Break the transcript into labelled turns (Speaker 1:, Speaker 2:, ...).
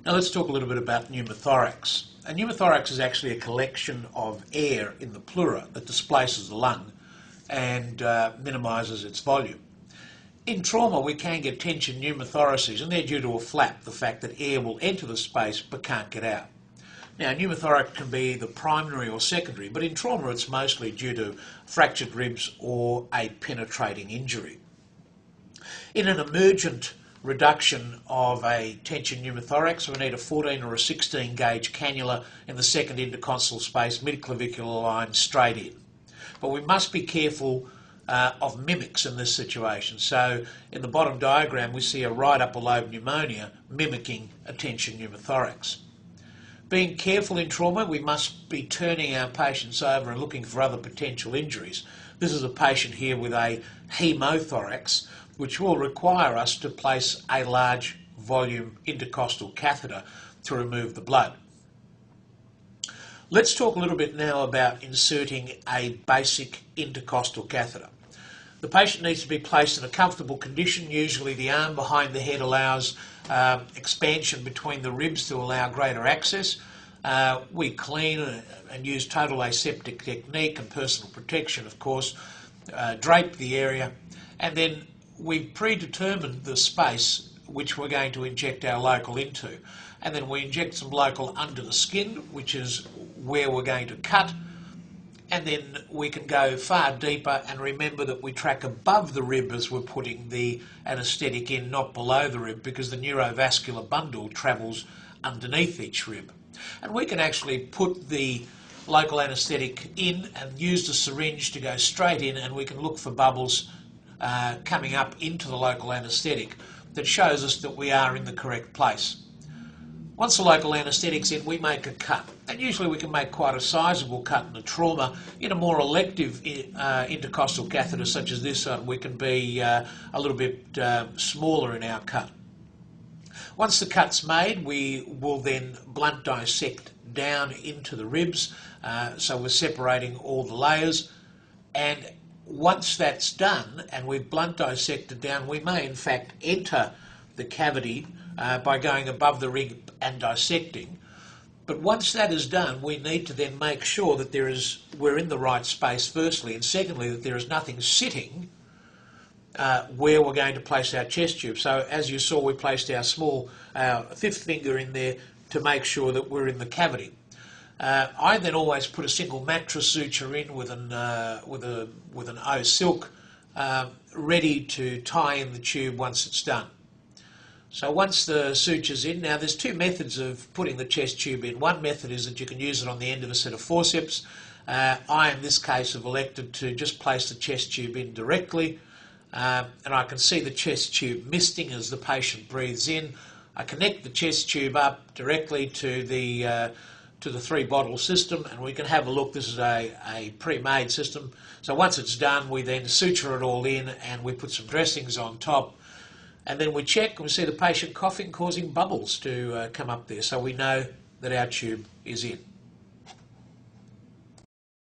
Speaker 1: Now let's talk a little bit about pneumothorax. A pneumothorax is actually a collection of air in the pleura that displaces the lung and minimises its volume. In trauma we can get tension pneumothoraces, and they're due to a flap, the fact that air will enter the space but can't get out. Now pneumothorax can be either primary or secondary, but in trauma it's mostly due to fractured ribs or a penetrating injury. In an emergent reduction of a tension pneumothorax, we need a 14 or a 16 gauge cannula in the second intercostal space, mid-clavicular line, straight in. But we must be careful of mimics in this situation. So in the bottom diagram we see a right upper lobe pneumonia mimicking a tension pneumothorax. Being careful in trauma, we must be turning our patients over and looking for other potential injuries. This is a patient here with a hemothorax, which will require us to place a large volume intercostal catheter to remove the blood. Let's talk a little bit now about inserting a basic intercostal catheter. The patient needs to be placed in a comfortable condition. Usually the arm behind the head allows expansion between the ribs to allow greater access. We clean and use total aseptic technique and personal protection, of course, drape the area, and then we've predetermined the space which we're going to inject our local into. And then we inject some local under the skin, which is where we're going to cut. And then we can go far deeper, and remember that we track above the rib as we're putting the anaesthetic in, not below the rib, because the neurovascular bundle travels underneath each rib. And we can actually put the local anaesthetic in and use the syringe to go straight in, and we can look for bubbles coming up into the local anaesthetic that shows us that we are in the correct place. Once the local anaesthetic's in, we make a cut, and usually we can make quite a sizable cut in a trauma. In a more elective intercostal catheter such as this one, we can be a little bit smaller in our cut. Once the cut's made, we will then blunt dissect down into the ribs, so we're separating all the layers. And once that's done and we've blunt dissected down, we may in fact enter the cavity by going above the rib and dissecting. But once that is done, we need to then make sure that we're in the right space firstly, and secondly that there is nothing sitting where we're going to place our chest tube. So as you saw, we placed our fifth finger in there to make sure that we're in the cavity. I then always put a single mattress suture in with an O silk ready to tie in the tube once it's done. So once the suture's in, now there's two methods of putting the chest tube in. One method is that you can use it on the end of a set of forceps. I in this case have elected to just place the chest tube in directly, and I can see the chest tube misting as the patient breathes in. I connect the chest tube up directly to the 3-bottle system, and we can have a look. This is a pre-made system. So once it's done, we then suture it all in and we put some dressings on top, and then we check and we see the patient coughing, causing bubbles to come up there, so we know that our tube is in.